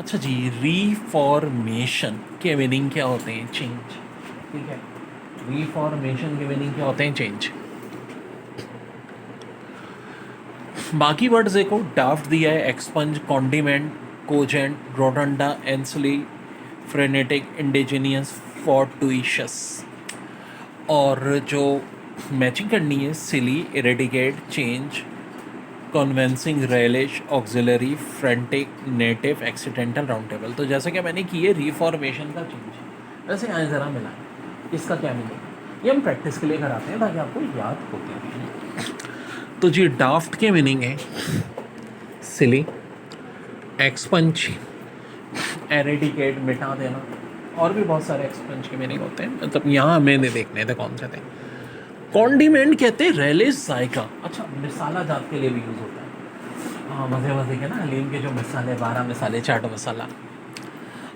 अच्छा जी, रीफॉर्मेशन के मीनिंग क्या होते हैं? चेंज। ठीक है, रीफॉर्मेशन के मीनिंग क्या होते हैं? चेंज। बाकी वर्ड्स देखो, डाफ्ट दिया है, expunge, condiment, cogent, rotunda, ancillary, frenetic, indigenous, fortuitous. और जो मैचिंग करनी है, silly, eradicate, change, convincing, relish, auxiliary, frantic, native, accidental, round table. तो जैसे कि मैंने की है रीफॉर्मेशन का चेंज, वैसे यहाँ ज़रा मिलाएं इसका क्या मीनिंग। ये हम प्रैक्टिस के लिए कराते हैं ताकि आपको याद होते रहे। तो जी, डाफ्ट के मीनिंग है सिली, एक्सपंज, एरेडिकेट, मिटा देना, और भी बहुत सारे एक्सपंज के मीनिंग होते हैं, मतलब यहाँ हमें नहीं देखने थे कौन से थे। कॉन्डिमेंट कहते हैं रेलिश, जायका। अच्छा, मिसाला जात के लिए भी यूज़ होता है। हाँ, मज़े मज़े के ना हलीम के जो मिसाले, 12 मिसाले, चाट मसाला।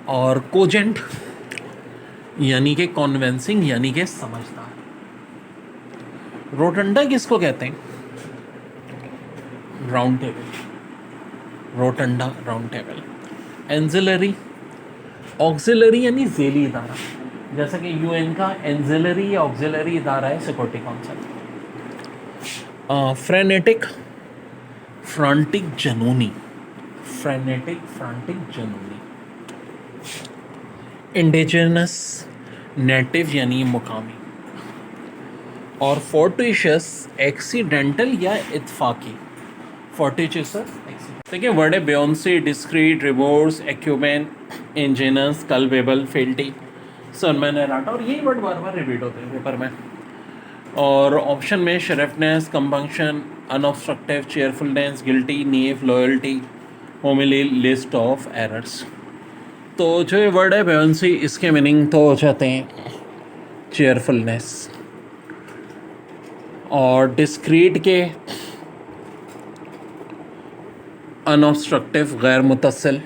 और कोजेंट यानी कि कॉन्वेंसिंग, यानी कि समझदार। रोटंडा किसको कहते हैं? Round table. Rotunda, round table. Ancillary, auxiliary यानी झेली इदारा, जैसा कि यूएन का एंजिलरी या ऑक्सिलरी इदारा है सिक्योरिटी काउंसिल। फ्रेनेटिक, फ्रांटिक, जनूनी। फ्रेनेटिक, फ्रांटिक, जनूनी। इंडिजिनस, नेटिव यानी मुकामी। और फोर्टिशियस, एक्सीडेंटल या इत्फाकी। फोर्टिशियस, देखिए वर्ड है बेयोंसी, डिस्क्रीट, रिवोर्स, एक्यूमेन, इंजीनस, कल्पेबल, फेल्टी, सरमन, एराटा। और यही वर्ड बार बार रिपीट होते हैं पेपर में। और ऑप्शन में शरफनेस, कंपंक्शन, अनऑब्स्ट्रक्टिव, चेयरफुलनेस, गिल्टी, नीव, लॉयल्टी, होमिली, लिस्ट ऑफ एरर्स। तो जो ये वर्ड है बेयोंसी, इसके मीनिंग तो हो जाते हैं चेयरफुलनेस। और डिस्क्रीट के अनऑब्स्ट्रक्टिव, गैर मुतसिल।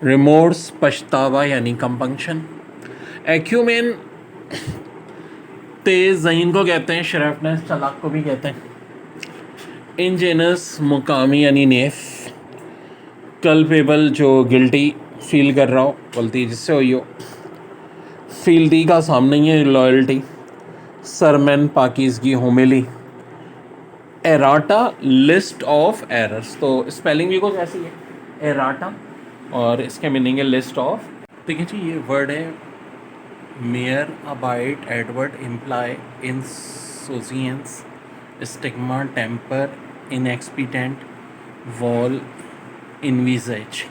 रिमोर्स, पछतावा यानी कंपंक्शन। एक्यूमेन तेज जहीन को कहते हैं, शराफनेस चालाक को भी कहते हैं। इंजेनस मुकामी यानी नेफ। कल्पेबल जो गिल्टी फील कर रहा हो, गलती जिससे हुई हो। फील्दी का सामने ही है लॉयल्टी। सरमन पाकीज़गी, homily. Errata list of errors, तो स्पेलिंग भी कुछ ऐसी है एराटा, और इसके मीनिंग है लिस्ट ऑफ। देखिए जी, ये वर्ड है mere, abide, advert, imply, insouciance, stigma, temper, inexpedient, whorl, envisage.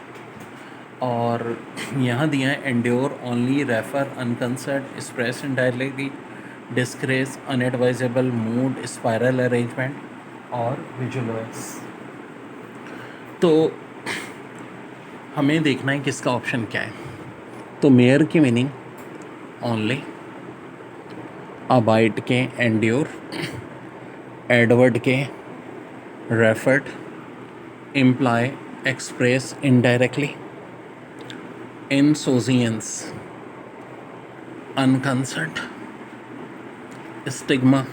और यहाँ दिया है endure, only, refer, unconcerned, express indirectly, disgrace, inadvisable, mood, spiral arrangement और विजुअलाइज। तो हमें देखना है किसका ऑप्शन क्या है। तो मेयर की मीनिंग ओनली, अबाइट के एंड्योर, एडवर्ड के referred, imply express indirectly, insouciance unconcerned, stigma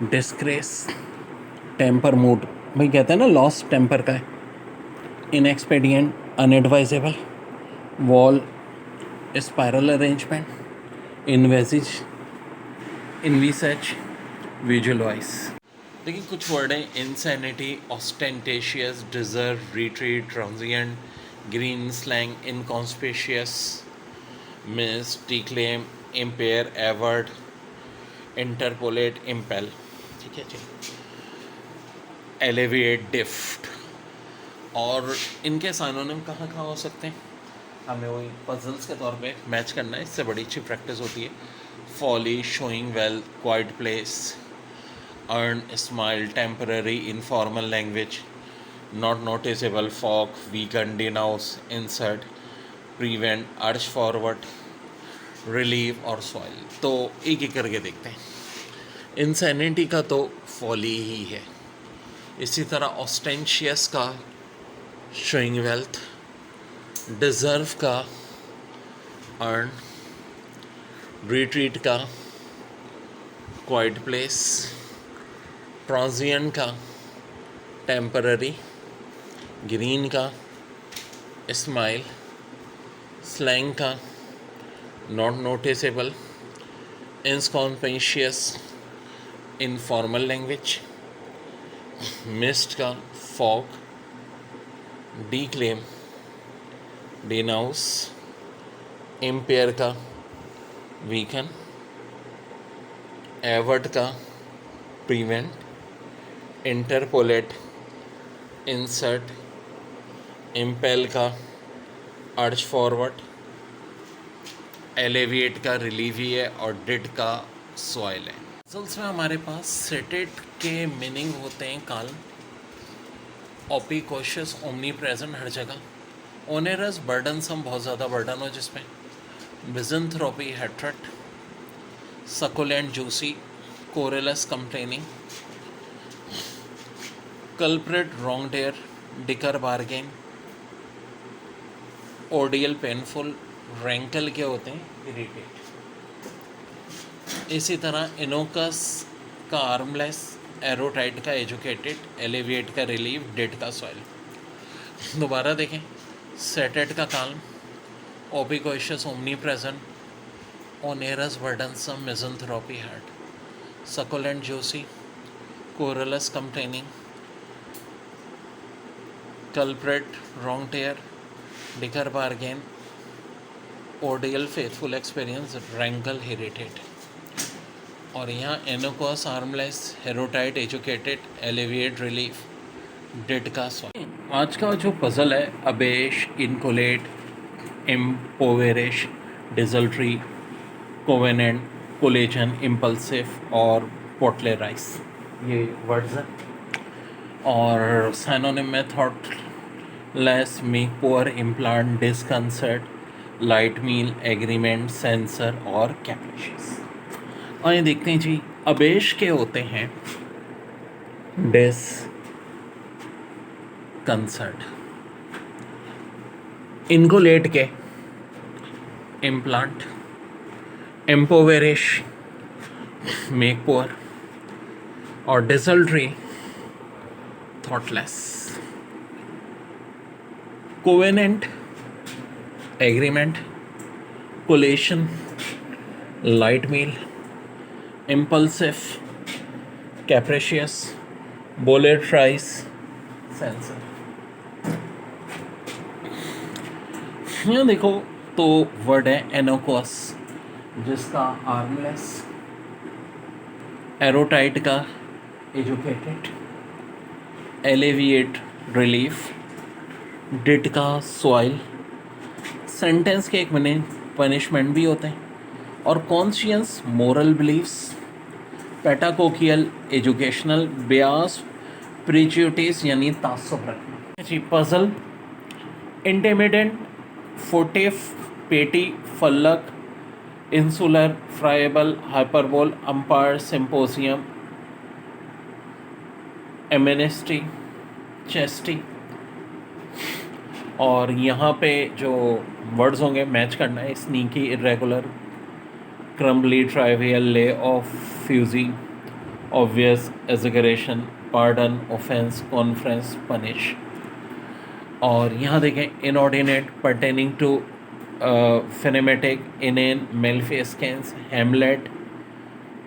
disgrace, temper mood, भाई कहते हैं ना लॉस टेम्पर का है, inexpedient inadvisable, whorl spiral arrangement, envisage envisage visualise. देखिए कुछ वर्ड हैं insanity, ostentatious, deserve, retreat, transient, grin slang, inconspicuous, mist, declaim, impair, avert, interpolate, impel. ठीक है जी। एलिवेट, डिफ्ट। और इनके साइनोनिम कहाँ कहाँ हो सकते हैं, हमें वही पजल्स के तौर पे मैच करना है, इससे बड़ी अच्छी प्रैक्टिस होती है। Folly, showing wealth, quiet place, earn, smile, temporary, informal language, not noticeable, fog, weaken, denounce, insert, prevent, urge forward, relieve और सॉइल। तो एक एक करके देखते हैं। इंसैनिटी का तो फॉली ही है, इसी तरह ऑस्टेंशियस का शोइंग वेल्थ, डिजर्व का अर्न, रिट्रीट का क्वाइट प्लेस, ट्रांजिएंट का टेम्पररी, ग्रीन का स्माइल, स्लैंग का not noticeable, inconspicuous, informal language, mist का फॉग, डीक्लेम, डिनाउंस, इम्पेयर का वीकन, एवर्ट का प्रिवेंट, इंटरपोलेट, इंसर्ट, इम्पेल का अर्ज फॉरवर्ड, एलिविएट का रिलीव ही है और डिड का सॉइल है। रिजल्ट्स में हमारे पास सेटेड के मीनिंग होते हैं calm, ubiquitous, omnipresent हर जगह, ओनेरस बर्डनसम बहुत ज़्यादा बर्डन हो जिसमें, misanthropy hatred, succulent juicy, querulous complaining, culprit wrongdoer, dicker bargain, ordeal painful, rankle के होते हैं इरिटेट। इसी तरह इनोकस का आर्मलेस, एरोटाइट का एजुकेटेड, एलिविएट का रिलीव, डेट का सॉइल। दोबारा देखें, सेटेड का calm, ubiquitous omnipresent, onerous burdensome, misanthropy hatred, succulent juicy, querulous complaining, culprit wrongdoer, dicker bargain, ordeal painful experience, rankle irritate. और यहाँ innocuous harmless, erudite educated, alleviate relief, डेड का soil. आज का जो पजल है, abash, inchoate, impoverish, desultory, covenant, collation, impulsive और bowdlerise, ये वर्ड्स हैं। और साइनोनिम में thoughtless, make poor, implant, डिसकंसर्ट, light मील, एग्रीमेंट, सेंसर और कैप्रिशियस। आइए देखते हैं जी, अबेश के होते हैं डिसकंसर्ट, इनकोलेट के इम्प्लांट, एम्पोवेरिश मेक पुअर और desultory thoughtless. Covenant agreement, collation light meal, impulsive capricious, bowdlerise censor. यहाँ देखो तो वर्ड है एनोकोस, जिसका आर्मलेस, एरोटाइट का एजुकेटेड, एलिविएट रिलीफ, डिड का सॉइल, सेंटेंस के एक मीनिंग पनिशमेंट भी होते हैं, और conscience moral beliefs, pedagogical educational, bias prejudice यानी तासुब रखना जी। Puzzle, intermittent, furtive, petty, furlough, insular, friable, hyperbole, umbrage, symposium, amnesty, chastise. और यहाँ पे जो वर्ड्स होंगे मैच करना है, sneaky, irregular, crumbly, trivial, lay off, fussy, obvious, exaggeration, pardon, offence, conference, punish. और यहाँ देखें, inordinate, pertaining to, फिनेमेटिक, inane, malfeasance, hamlet,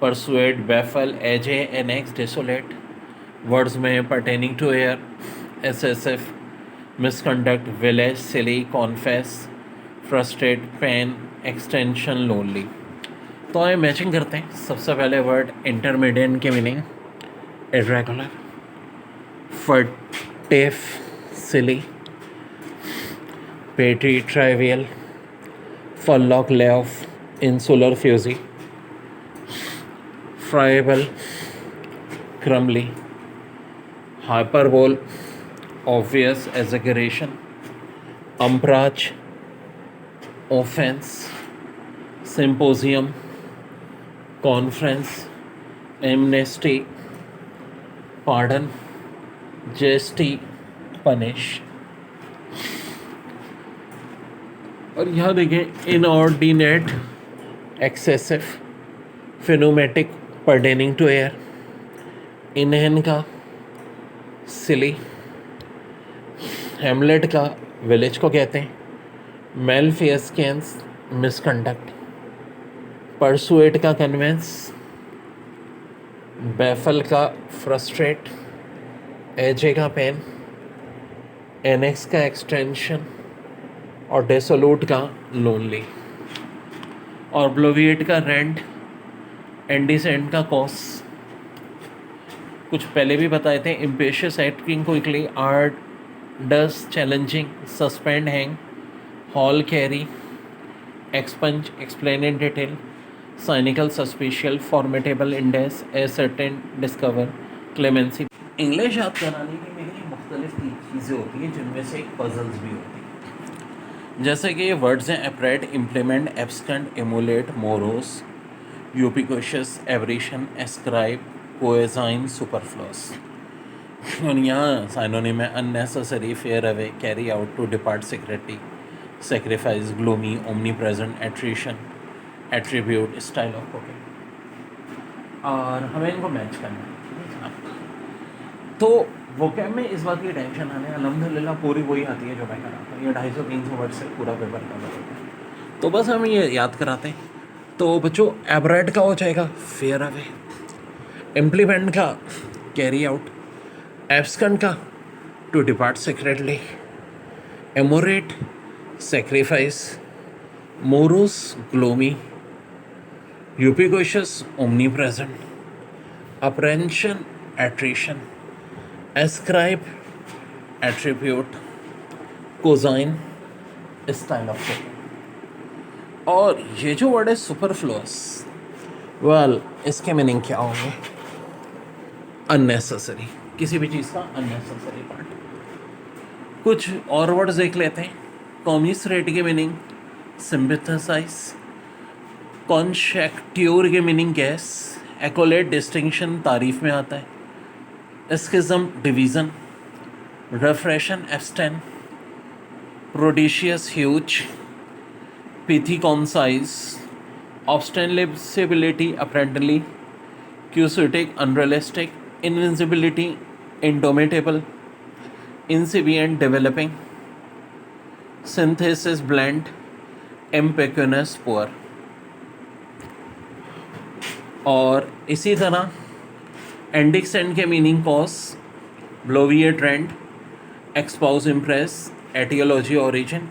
persuade, baffle, ache, annex, desolate. Words में pertaining to air, excessive, misconduct, village, silly, confess, frustrate, pain, extension, lonely. तो आइए matching करते हैं। सबसे पहले वर्ड इंटरमीडिएट के meaning, irregular, furtive, silly, petty, trivial, furlough, lay off, insular, fussy, friable, crumbly, hyperbole, obvious, exaggeration, umbrage, offence, symposium, conference, amnesty, pardon, chastise, punish. और यहाँ देखें, inordinate, excessive, pneumatic, pertaining to air, inane का, silly, हेमलेट का village को कहते हैं। मेलफियस्केंस misconduct, persuade का convince, baffle का फ्रस्ट्रेट, एजे का पेन, एनेक्स का एक्सटेंशन और डेसोलूट का लोनली। और ब्लोविएट का रेंट, एंडिसेंट का कॉस। कुछ पहले भी बताए थे। Impetuous acting quickly, arduous challenging, suspend hang, haul carry, expound explain in detail, cynical suspicious, formidable intense, ascertain discover, clemency. English याद कराने की मेरी मुख्तलिफ चीज़ें होती हैं जिनमें से एक पजल्स भी होती हैं। जैसे कि ये वर्ड्स हैं aberrate, implement, abscond, immolate, morose, ubiquitous, abrasion, ascribe, cuisine, superfluous. और यहाँ साइनोनिम है unnecessary, far away, carry out, to depart secretly, sacrifice, gloomy, omnipresent, attrition, attribute, style of cooking. और हमें इनको मैच करना है। तो वोकैब में इस बात की टेंशन आने अल्हम्दुलिल्लाह पूरी वही आती है जो मैं कराता हूँ। ये 250-300 वर्ड से पूरा पेपर कवर होता है। तो बस हम ये याद कराते हैं। तो बच्चों एबरेट का हो जाएगा फेयर अवे, इम्प्लीमेंट का कैरी आउट, एब्सकेंड का to depart secretly, immolate sacrifice, morose gloomy, ubiquitous omnipresent, abrasion attrition, ascribe attribute, cuisine style of cooking. और ये जो वर्ड है सुपरफ्लुअस, वेल इसके मीनिंग क्या होंगे? अननेसेसरी, किसी भी चीज़ का अननेसेसरी पार्ट। कुछ और वर्ड्स देख लेते हैं। कॉमिसरेट के मीनिंग सिंपैथेसाइज, कॉन्शेक्ट्योर के मीनिंग गैस, एक्कोलेट डिस्टिंक्शन तारीफ में आता है, schism division, refrain abstain, prodigious huge, pithy concise, ostensibly apparently, quixotic unrealistic, invincibility indomitable, incipient developing, synthesis blend, impecunious poor. और इसी तरह एंडिक्सेंट के meaning cause, bloviate rant, espouse impress, aetiology origin,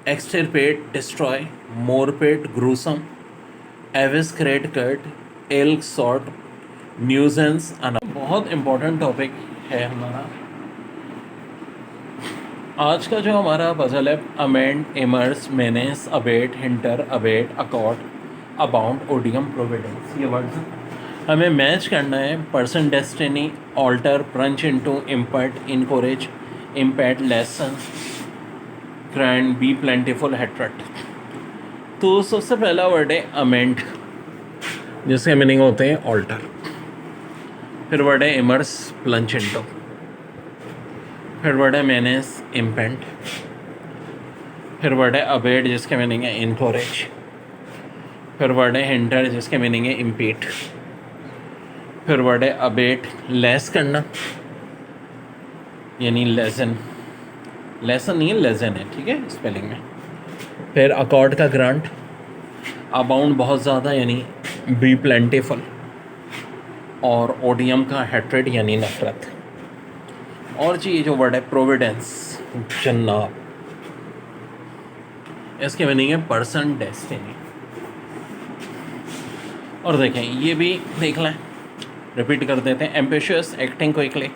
extirpate destroy, morbid gruesome, eviscerate cut, ilk sort, nuisance अना। बहुत important topic है हमारा आज का। जो हमारा पजल है amend, immerse, menace, abet, hinder, abet, accord, abound, odium, providence. ये वर्ड्स हमें मैच करना है। Person, destiny, alter, plunge into, impart, encourage, impede, lessen, grant, be plentiful, hatred. तो सबसे पहला वर्ड है अमेंड, जिसके मीनिंग होते हैं ऑल्टर। फिर वर्ड है इमर्स, प्लंच इनटू। फिर वर्ड है मेनेस, इम्पेंट। फिर वर्ड है अबेट, जिसके मीनिंग है इनकोरेज। फिर वर्ड है हिंटर, जिसके मीनिंग है इम्पीट। फिर वर्ड है अबेट, लेस करना, यानी लेसन। लेसन नहीं है, लेसन है, ठीक है स्पेलिंग में। फिर अकॉर्ड का ग्रांट, अबाउंड बहुत ज़्यादा, यानी बी प्लेंटिफुल। और ओडियम का हेट्रेड, यानी नफरत। और जी ये जो वर्ड है प्रोविडेंस, जन्नाब, इसके मीनिंग है पर्सन, डेस्टिनी। और देखें ये भी देख लें, रिपीट कर देते हैं। Ambitious, acting quickly,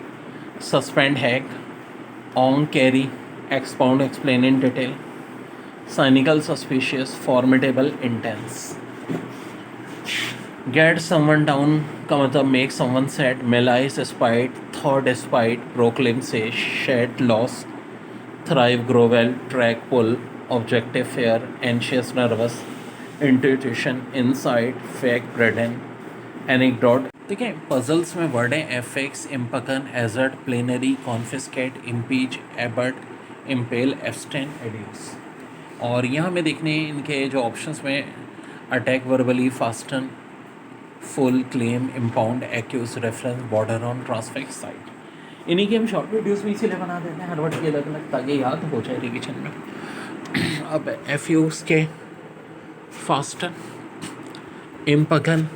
suspend hang, on carry, expound explain in detail, cynical suspicious, formidable intense. Get someone down का मतलब make someone sad, malice spite, though despite, proclaim say, shed loss, thrive grow well, drag pull, objective fair, anxious nervous, intuition, insight, fake pretend, anecdote. ठीक है, puzzles में word है affix, impugn, assert, plenary, confiscate, impeach, avert, impel, abstain, adduce. और यहाँ में देखने इनके जो ऑप्शंस में attack verbally, fasten, full, claim, impound, accuse, reference, border on, transfix, cite. इन्हीं की हम शॉर्ट वीडियोस भी इसीलिए बना देते हैं हर वर्ड की अलग अलग, ताकि याद हो जाए रिविजन में. अब एफ यूज़ के फास्टर, इम्पगन,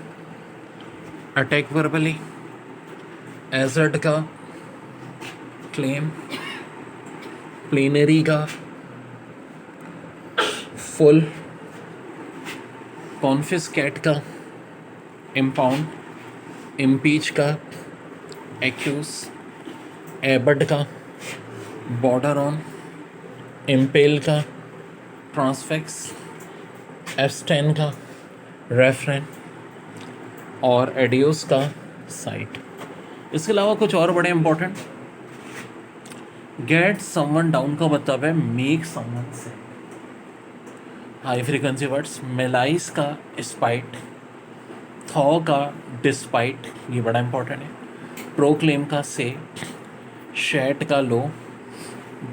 अटैक वर्बली, एजर्ट का, क्लेम, प्लेनरी का, फुल, कॉन्फिस्केट का, इम्पाउंड, इम्पीच का, एक्यूज, एबड का, बॉर्डर ऑन, इम्पेल का, ट्रांसफिक्स, एब्सटेन का, रेफरेन और एडियोस का साइट. इसके अलावा कुछ और बड़े इंपॉर्टेंट, गेट समवन डाउन का मतलब है मेक समवन से. हाई फ्रीक्वेंसी वर्ड्स, मेलाइस का स्पाइट, थॉ का डिस्पाइट, ये बड़ा इंपॉर्टेंट है, प्रोक्लेम का से, शैट का लो,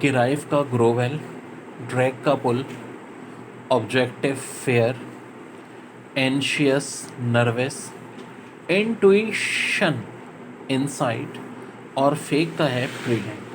गिराइव का ग्रोवेल, ड्रैग का pull, objective fair, anxious nervous, intuition insight और फेक का है प्रीडेंट.